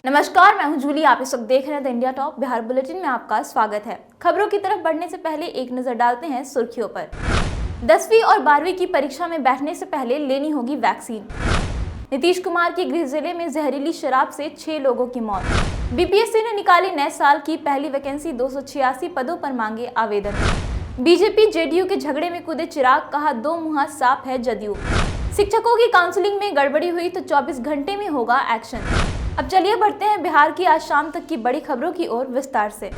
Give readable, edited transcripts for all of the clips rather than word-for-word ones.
नमस्कार, मैं हूं जूली। आप इस वक्त देख रहे हैं the India top Bihar bulletin में आपका स्वागत है। खबरों की तरफ बढ़ने से पहले एक नजर डालते हैं सुर्खियों पर। 10वीं और 12वीं की परीक्षा में बैठने से पहले लेनी होगी वैक्सीन। नीतीश कुमार के गृह जिले में जहरीली शराब से 6 लोगों की मौत। बीपीएससी ने निकाली नए साल की पहली वैकेंसी, 286 पदों पर मांगे आवेदन। बीजेपी जेडीयू के झगड़े में कूदे चिराग, कहा दो मुहा साफ है जदयू। शिक्षकों की काउंसलिंग में गड़बड़ी हुई तो 24 घंटे में होगा एक्शन। अब चलिए बढ़ते हैं बिहार की आज शाम तक की बड़ी खबरों की ओर विस्तार से।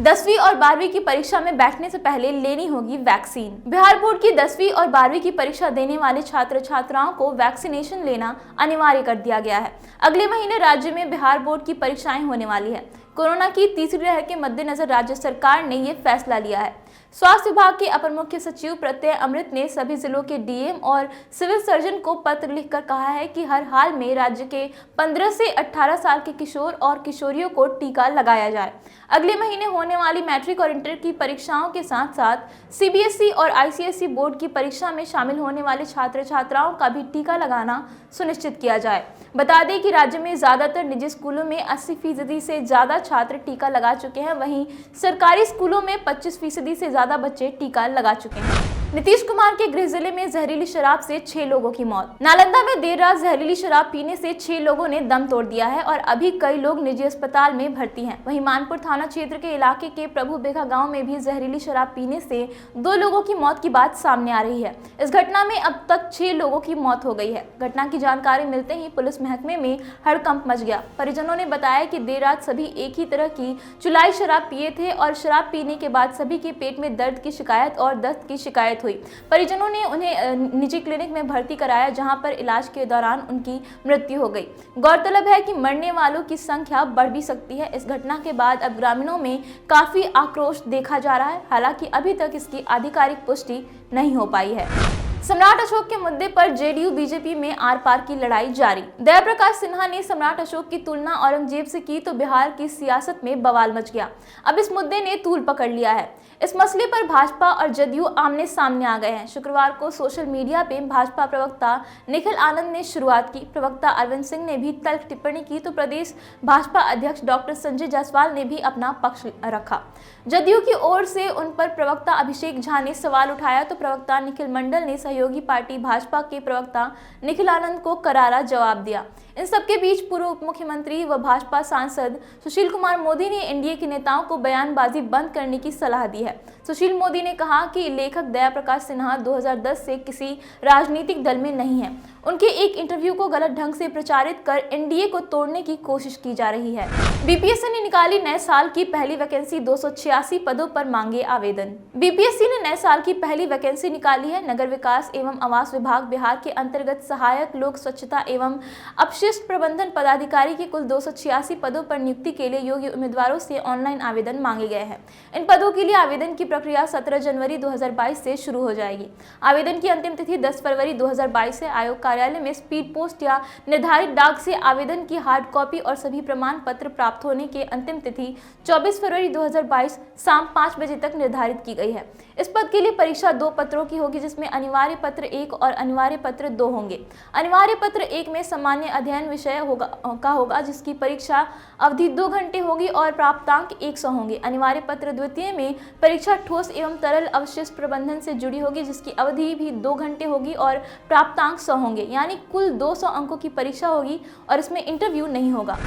10वीं और 12वीं की परीक्षा में बैठने से पहले लेनी होगी वैक्सीन। बिहार बोर्ड की 10वीं और 12वीं की परीक्षा देने वाले छात्र छात्राओं को वैक्सीनेशन लेना अनिवार्य कर दिया गया है। अगले महीने राज्य में बिहार बोर्ड की परीक्षाएं होने वाली है। कोरोना की तीसरी लहर के मद्देनजर राज्य सरकार ने ये फैसला लिया है। स्वास्थ्य विभाग के अपर मुख्य सचिव प्रत्यय अमृत ने सभी जिलों के डीएम और सिविल सर्जन को पत्र लिखकर कहा है कि हर हाल में राज्य के 15 से 18 साल के किशोर और किशोरियों को टीका लगाया जाए। अगले महीने होने वाली मैट्रिक और इंटर की परीक्षाओं के साथ साथ सीबीएसई और आईसीएसई बोर्ड की परीक्षा में शामिल होने वाले छात्र छात्राओं का भी टीका लगाना सुनिश्चित किया जाए। बता दें कि राज्य में ज्यादातर निजी स्कूलों में 80% से ज्यादा छात्र टीका लगा चुके हैं, वहीं सरकारी स्कूलों में 25% से ज्यादा बच्चे टीका लगा चुके हैं। नीतीश कुमार के गृह जिले में जहरीली शराब से 6 लोगों की मौत। नालंदा में देर रात जहरीली शराब पीने से 6 लोगों ने दम तोड़ दिया है और अभी कई लोग निजी अस्पताल में भर्ती हैं। वहीं मानपुर थाना क्षेत्र के इलाके के प्रभु बेघा गांव में भी जहरीली शराब पीने से 2 लोगों की मौत की बात सामने आ रही है। इस घटना में अब तक 6 लोगों की मौत हो गई है। घटना की जानकारी मिलते ही पुलिस महकमे में हड़कंप मच गया। परिजनों ने बताया कि देर रात सभी एक ही तरह की चुलाई शराब पिए थे और शराब पीने के बाद सभी के पेट में दर्द की शिकायत और दस्त की शिकायत हुई। परिजनों ने उन्हें निजी क्लिनिक में भर्ती कराया, जहां पर इलाज के दौरान उनकी मृत्यु हो गई। गौरतलब है कि मरने वालों की संख्या बढ़ भी सकती है। इस घटना के बाद अब ग्रामीणों में काफी आक्रोश देखा जा रहा है। हालांकि अभी तक इसकी आधिकारिक पुष्टि नहीं हो पाई है। सम्राट अशोक के मुद्दे पर जेडीयू बीजेपी में आर पार की लड़ाई जारी। जयप्रकाश सिन्हा ने सम्राट अशोक की तुलना औरंगजेब से की तो बिहार की सियासत में बवाल मच गया। अब इस मुद्दे ने तूल पकड़ लिया है। इस मसले पर भाजपा और जदयू आमने सामने आ गए हैं। शुक्रवार को सोशल मीडिया पे भाजपा प्रवक्ता निखिल आनंद ने शुरुआत की। प्रवक्ता अरविंद सिंह ने भी तल्ख टिप्पणी की तो प्रदेश भाजपा अध्यक्ष डॉक्टर संजय जायसवाल ने भी अपना पक्ष रखा। जदयू की ओर से उन पर प्रवक्ता अभिषेक झा ने सवाल उठाया तो प्रवक्ता निखिल मंडल ने सहयोगी पार्टी भाजपा के प्रवक्ता निखिल आनंद को करारा जवाब दिया। इन सबके बीच पूर्व उप मुख्यमंत्री व भाजपा सांसद सुशील कुमार मोदी ने एनडीए के नेताओं को बयानबाजी बंद करने की सलाह दी है। सुशील मोदी ने कहा कि लेखक जयप्रकाश सिन्हा 2010 से किसी राजनीतिक दल में नहीं है। उनके एक इंटरव्यू को गलत ढंग से प्रचारित कर एनडीए को तोड़ने की कोशिश की जा रही है। बीपीएससी ने निकाली नए साल की पहली वैकेंसी, 286 पदों पर मांगे आवेदन। बीपीएससी ने नए साल की पहली वैकेंसी निकाली है। नगर विकास एवं आवास विभाग बिहार के अंतर्गत सहायक लोक स्वच्छता एवं अपशिष्ट प्रबंधन पदाधिकारी के कुल 286 पदों पर नियुक्ति के लिए योग्य उम्मीदवारों से ऑनलाइन आवेदन मांगे गए हैं। इन पदों के लिए आवेदन की प्रक्रिया 17 जनवरी 2022 से शुरू हो जाएगी। आवेदन की अंतिम तिथि 10 फरवरी 2022 से आयोग कार्यालय में स्पीड पोस्ट या निर्धारित डाक से आवेदन की हार्ड कॉपी और सभी प्रमाण पत्र प्राप्त होने के अंतिम तिथि 24 फरवरी 2022 शाम 5 बजे तक निर्धारित की गई है। इस पद के लिए परीक्षा 2 पत्रों की होगी, जिसमें अनिवार्य पत्र 1 और अनिवार्य पत्र 2 होंगे। अनिवार्य पत्र 1 में सामान्य अध्ययन विषय होगा जिसकी परीक्षा अवधि 2 घंटे होगी और प्राप्तांक 100 होंगे। अनिवार्य पत्र द्वितीय में परीक्षा ठोस एवं तरल अवशिष्ट प्रबंधन से जुड़ी होगी, जिसकी अवधि भी 2 घंटे होगी और प्राप्तांक 100 होंगे, यानी कुल 200 अंकों की परीक्षा होगी और इसमें इंटरव्यू नहीं होगा।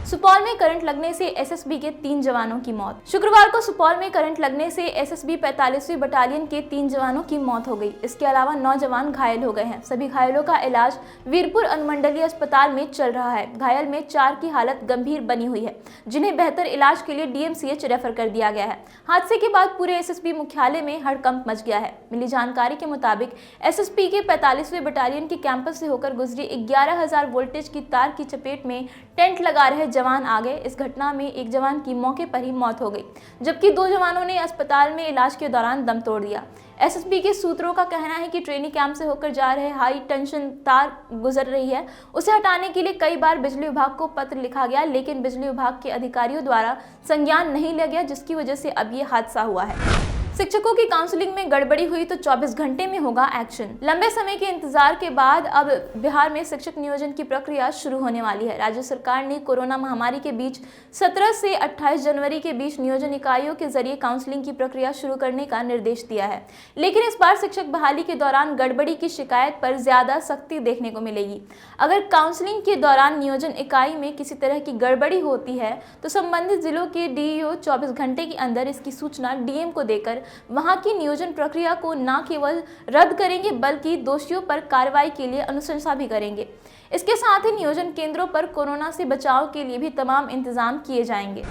सुपौल में करंट लगने से एसएसबी के 3 जवानों की मौत। शुक्रवार को सुपौल में करंट लगने से एसएसबी 45वीं बटालियन के 3 जवानों की मौत हो गई। इसके अलावा 9 जवान घायल हो गए हैं। सभी घायलों का इलाज वीरपुर अनुमंडलीय अस्पताल में चल रहा है। घायल में 4 की हालत गंभीर बनी हुई है, जिन्हें बेहतर इलाज के लिए डीएमसीएच रेफर कर दिया गया है। हादसे के बाद पूरे एसएसबी मुख्यालय में हड़कंप मच गया है। मिली जानकारी के मुताबिक एसएसबी के 45वें बटालियन के कैंपस से होकर गुजरी 11,000 वोल्टेज की तार की चपेट में टेंट लगा रहे जवान आ गए। इस घटना में एक जवान की मौके पर ही मौत हो गई, जबकि 2 जवानों ने अस्पताल में इलाज के दौरान दम तोड़ दिया। एसएसबी के सूत्रों का कहना है कि ट्रेनिंग कैंप से होकर जा रहे हाई टेंशन तार गुजर रही है, उसे हटाने के लिए कई बार बिजली विभाग को पत्र लिखा गया, लेकिन बिजली विभाग के अधिकारियों द्वारा संज्ञान नहीं लिया गया, जिसकी वजह से अब ये हादसा हुआ है। शिक्षकों की काउंसलिंग में गड़बड़ी हुई तो 24 घंटे में होगा एक्शन। लंबे समय के इंतजार के बाद अब बिहार में शिक्षक नियोजन की प्रक्रिया शुरू होने वाली है। राज्य सरकार ने कोरोना महामारी के बीच 17 से 28 जनवरी के बीच नियोजन इकाइयों के जरिए काउंसलिंग की प्रक्रिया शुरू करने का निर्देश दिया है, लेकिन इस बार शिक्षक बहाली के दौरान गड़बड़ी की शिकायत पर ज्यादा सख्ती देखने को मिलेगी। अगर काउंसलिंग के दौरान नियोजन इकाई में किसी तरह की गड़बड़ी होती है तो संबंधित जिलों के डीईओ 24 घंटे के अंदर इसकी सूचना डीएम को देकर वहां की नियोजन प्रक्रिया को न केवल रद्द करेंगे बल्कि दोषियों पर कार्रवाई के लिए अनुशंसा भी करेंगे। इसके साथ ही नियोजन केंद्रों पर कोरोना से बचाव के लिए भी तमाम इंतजाम किए जाएंगे।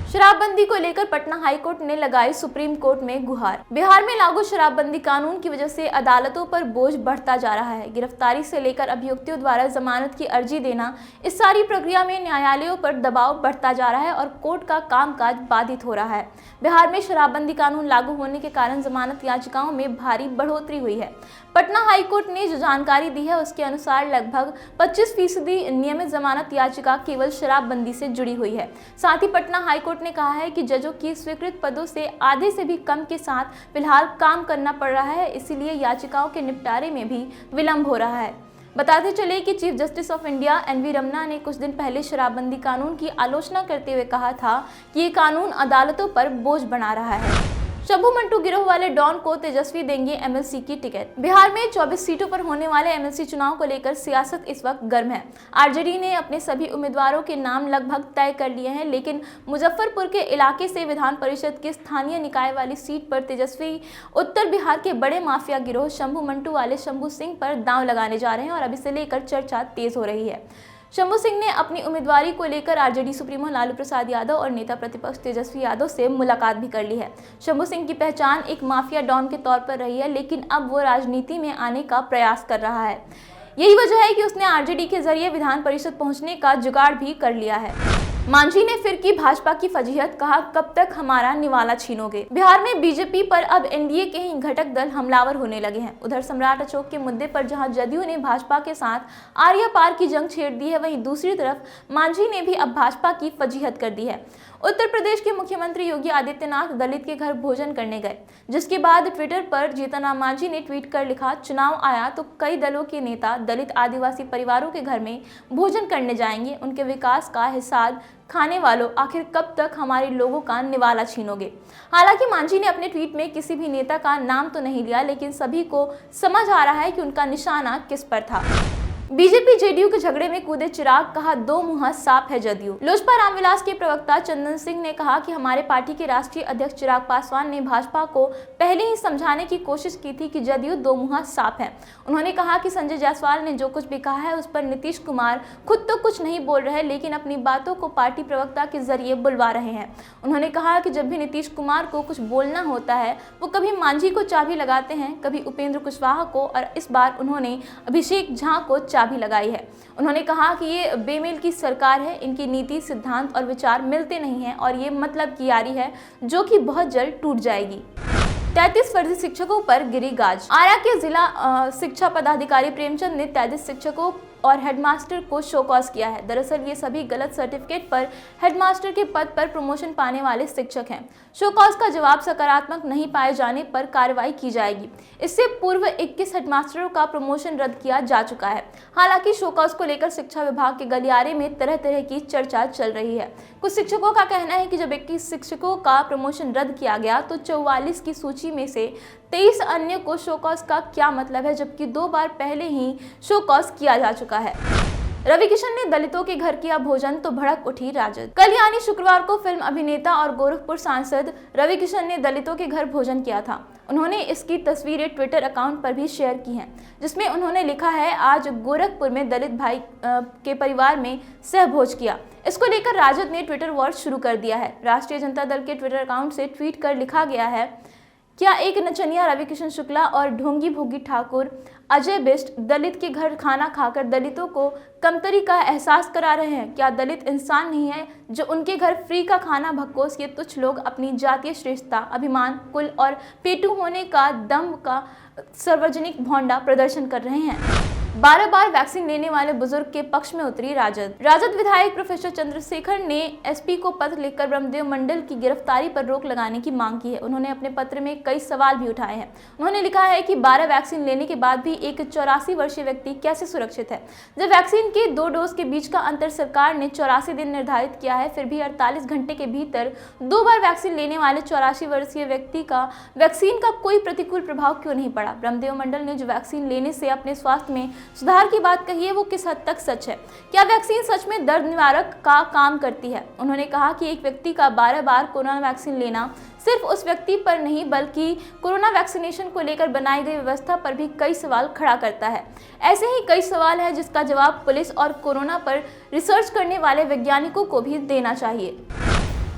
शराबबंदी को लेकर पटना हाईकोर्ट ने लगाई सुप्रीम कोर्ट में गुहार। बिहार में लागू शराबबंदी कानून की वजह से अदालतों पर बोझ बढ़ता जा रहा है। गिरफ्तारी से लेकर अभियुक्तों द्वारा जमानत की अर्जी देना, इस सारी प्रक्रिया में न्यायालयों पर दबाव बढ़ता जा रहा है और कोर्ट का कामकाज बाधित हो रहा है। बिहार में शराबबंदी कानून लागू होने के कारण जमानत याचिकाओं में भारी बढ़ोतरी हुई है। पटना हाईकोर्ट ने जो जानकारी दी है उसके अनुसार लगभग 25% नियमित जमानत याचिका केवल शराबबंदी से जुड़ी हुई है। साथ ही पटना हाईकोर्ट ने कहा है कि जजों की स्वीकृत पदों से आधे से भी कम के साथ फिलहाल काम करना पड़ रहा है, इसीलिए याचिकाओं के निपटारे में भी विलंब हो रहा है। बताते चले कि chief justice of India NV Ramana ने कुछ दिन पहले शराबबंदी कानून की आलोचना करते हुए कहा था कि ये कानून अदालतों पर बोझ बना रहा है। शंभू मंटू गिरोह वाले डॉन को तेजस्वी देंगे एमएलसी की टिकट। बिहार में 24 सीटों पर होने वाले एमएलसी चुनाव को लेकर सियासत इस वक्त गर्म है। आरजेडी ने अपने सभी उम्मीदवारों के नाम लगभग तय कर लिए हैं, लेकिन मुजफ्फरपुर के इलाके से विधान परिषद की स्थानीय निकाय वाली सीट पर तेजस्वी उत्तर बिहार के बड़े माफिया गिरोह शंभू मंटू वाले शंभू सिंह पर दांव लगाने जा रहे हैं और अब इसे लेकर चर्चा तेज हो रही है। शंभू सिंह ने अपनी उम्मीदवारी को लेकर आरजेडी सुप्रीमो लालू प्रसाद यादव और नेता प्रतिपक्ष तेजस्वी यादव से मुलाकात भी कर ली है। शंभू सिंह की पहचान एक माफिया डॉन के तौर पर रही है, लेकिन अब वो राजनीति में आने का प्रयास कर रहा है। यही वजह है कि उसने आरजेडी के जरिए विधान परिषद पहुंचने का जुगाड़ भी कर लिया है। मांझी ने फिर की भाजपा की फजीहत, कहा कब तक हमारा निवाला छीनोगे। बिहार में बीजेपी पर अब एनडीए के ही घटक दल हमलावर होने लगे हैं। उधर सम्राट अशोक के मुद्दे पर जहां जदयू ने भाजपा के साथ आर्या पार की जंग छेड़ दी है, वहीं दूसरी तरफ मांझी ने भी अब भाजपा की फजीहत कर दी है। उत्तर प्रदेश के मुख्यमंत्री योगी आदित्यनाथ दलित के घर भोजन करने गए, जिसके बाद ट्विटर पर जीतनराम मांझी ने ट्वीट कर लिखा, चुनाव आया तो कई दलों के नेता दलित आदिवासी परिवारों के घर में भोजन करने जाएंगे। उनके विकास का हिसाब खाने वालों, आखिर कब तक हमारे लोगों का निवाला छीनोगे। हालांकि मांझी ने अपने ट्वीट में किसी भी नेता का नाम तो नहीं लिया, लेकिन सभी को समझ आ रहा है कि उनका निशाना किस पर था। बीजेपी जेडीयू के झगड़े में कूदे चिराग, कहा दो मुंहा सांप है जदयू। लोजपा रामविलास के प्रवक्ता चंदन सिंह ने कहा कि हमारे पार्टी के राष्ट्रीय अध्यक्ष चिराग पासवान ने भाजपा को पहले ही समझाने की कोशिश की थी कि जदयू दो मुंहा सांप है। उन्होंने कहा कि संजय जायसवाल ने जो कुछ भी कहा है उस पर नीतीश कुमार खुद तो कुछ नहीं बोल रहे, लेकिन अपनी बातों को पार्टी प्रवक्ता के जरिए बुलवा रहे हैं। उन्होंने कहा कि जब भी नीतीश कुमार को कुछ बोलना होता है वो कभी मांझी को चाबी लगाते हैं, कभी उपेंद्र कुशवाहा को, और इस बार उन्होंने अभिषेक झा को चाबी लगाई है। उन्होंने कहा कि ये बेमेल की सरकार है, इनकी नीति, सिद्धांत और विचार मिलते नहीं हैं और ये मतलब की यारी है जो कि बहुत जल्द टूट जाएगी। 33 फर्जी शिक्षकों पर गिरी गाज। आरा के जिला शिक्षा पदाधिकारी प्रेमचंद ने 33 शिक्षकों और हेडमास्टर को शो कॉज किया है। दरअसल ये सभी गलत सर्टिफिकेट पर हेडमास्टर के पद पर प्रमोशन पाने वाले शिक्षक हैं। शो कॉज का जवाब सकारात्मक नहीं पाए जाने पर कार्रवाई की जाएगी। इससे पूर्व 21 हेडमास्टरों का प्रमोशन रद्द किया जा चुका है। हालांकि शो कॉज को लेकर शिक्षा विभाग के गलियारे में तरह तरह की चर्चा चल रही है। कुछ शिक्षकों का कहना है कि जब 21 शिक्षकों का प्रमोशन रद्द किया गया तो 44 की सूची में से 23 अन्य को शो कॉज का क्या मतलब है, जबकि 2 बार पहले ही शो कॉज किया जा चुका है। रवि किशन ने दलितों के घर किया भोजन तो भड़क उठी राजद। कल यानी शुक्रवार को फिल्म अभिनेता और गोरखपुर सांसद रवि किशन ने दलितों के घर भोजन किया था। उन्होंने इसकी तस्वीरें ट्विटर अकाउंट पर भी शेयर की हैं, जिसमें उन्होंने लिखा है, आज गोरखपुर में दलित भाई के परिवार में सहभोज किया। इसको लेकर राजद ने ट्विटर वॉर शुरू कर दिया है। राष्ट्रीय जनता दल के ट्विटर अकाउंट से ट्वीट कर लिखा गया है, क्या एक नचनिया रवि किशन शुक्ला और ढोंगी भोगी ठाकुर अजय बिष्ट दलित के घर खाना खाकर दलितों को कमतरी का एहसास करा रहे हैं? क्या दलित इंसान नहीं है जो उनके घर फ्री का खाना भक्कोस ये तुच्छ लोग अपनी जातीय श्रेष्ठता, अभिमान, कुल और पेटू होने का दम्भ का सार्वजनिक भोंडा प्रदर्शन कर रहे हैं? 12 बार वैक्सीन लेने वाले बुजुर्ग के पक्ष में उतरी राजद विधायक प्रोफेसर चंद्रशेखर ने एसपी को पत्र लिखकर ब्रह्मदेव मंडल की गिरफ्तारी पर रोक लगाने की मांग की है। उन्होंने अपने पत्र में कई सवाल भी उठाए हैं। उन्होंने लिखा है कि 12 वैक्सीन लेने के बाद भी एक 84 वर्षीय व्यक्ति कैसे सुरक्षित है। जब वैक्सीन के 2 डोज के बीच का अंतर सरकार ने 84 दिन निर्धारित किया है, फिर भी 48 घंटे के भीतर 2 बार वैक्सीन लेने वाले 84 वर्षीय व्यक्ति का वैक्सीन का कोई प्रतिकूल प्रभाव क्यों नहीं पड़ा। ब्रह्मदेव मंडल ने जो वैक्सीन लेने से अपने स्वास्थ्य में सुधार की बात कही है, वो किस हद तक सच है? क्या वैक्सीन सच में दर्द निवारक का काम करती है? उन्होंने कहा कि एक व्यक्ति का 12 बार कोरोना वैक्सीन लेना सिर्फ उस व्यक्ति पर नहीं बल्कि कोरोना वैक्सीनेशन को लेकर बनाई गई व्यवस्था पर भी कई सवाल खड़ा करता है। ऐसे ही कई सवाल है जिसका जवाब पुलिस और कोरोना पर रिसर्च करने वाले वैज्ञानिकों को भी देना चाहिए।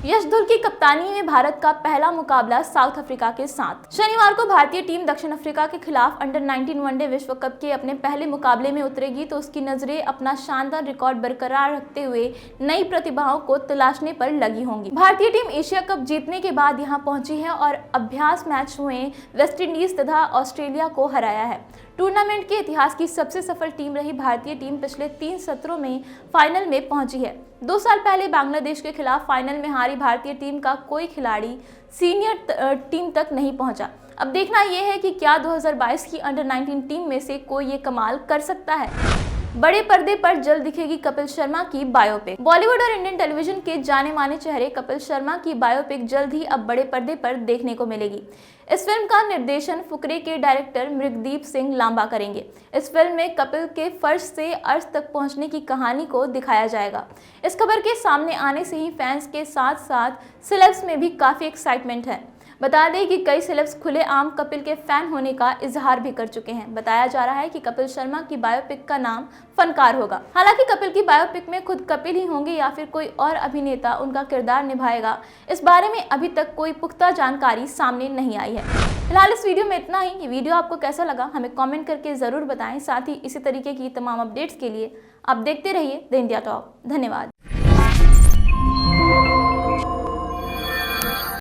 यशधुल की कप्तानी में भारत का पहला मुकाबला साउथ अफ्रीका के साथ। शनिवार को भारतीय टीम दक्षिण अफ्रीका के खिलाफ अंडर 19 वनडे विश्व कप के अपने पहले मुकाबले में उतरेगी तो उसकी नजरें अपना शानदार रिकॉर्ड बरकरार रखते हुए नई प्रतिभाओं को तलाशने पर लगी होंगी। भारतीय टीम एशिया कप जीतने के बाद यहां पहुंची है और अभ्यास मैच में वेस्टइंडीज तथा ऑस्ट्रेलिया को हराया है। टूर्नामेंट के इतिहास की सबसे सफल टीम रही भारतीय टीम पिछले 3 सत्रों में फाइनल में पहुंची है। 2 साल पहले बांग्लादेश के खिलाफ फाइनल में हारी भारतीय टीम का कोई खिलाड़ी सीनियर टीम तक नहीं पहुंचा। अब देखना यह है कि क्या 2022 की अंडर 19 टीम में से कोई ये कमाल कर सकता है। बड़े पर्दे पर जल्द दिखेगी कपिल शर्मा की बायोपिक। बॉलीवुड और इंडियन टेलीविजन के जाने माने चेहरे कपिल शर्मा की बायोपिक जल्द ही अब बड़े पर्दे पर देखने को मिलेगी। इस फिल्म का निर्देशन फुकरे के डायरेक्टर मृगदीप सिंह लांबा करेंगे। इस फिल्म में कपिल के फर्श से अर्श तक पहुंचने की कहानी को दिखाया जाएगा। इस खबर के सामने आने से ही फैंस के साथ साथ सेलेब्स में भी काफी एक्साइटमेंट है। बता दें कि कई सेलेब्स खुलेआम कपिल के फैन होने का इजहार भी कर चुके हैं। बताया जा रहा है कि कपिल शर्मा की बायोपिक का नाम फनकार होगा। हालांकि कपिल की बायोपिक में खुद कपिल ही होंगे या फिर कोई और अभिनेता उनका किरदार निभाएगा, इस बारे में अभी तक कोई पुख्ता जानकारी सामने नहीं आई है। फिलहाल इस वीडियो में इतना ही। ये वीडियो आपको कैसा लगा हमें कॉमेंट करके जरूर बताएं। साथ ही इसी तरीके की तमाम अपडेट्स के लिए आप देखते रहिए द इंडिया टॉप। धन्यवाद।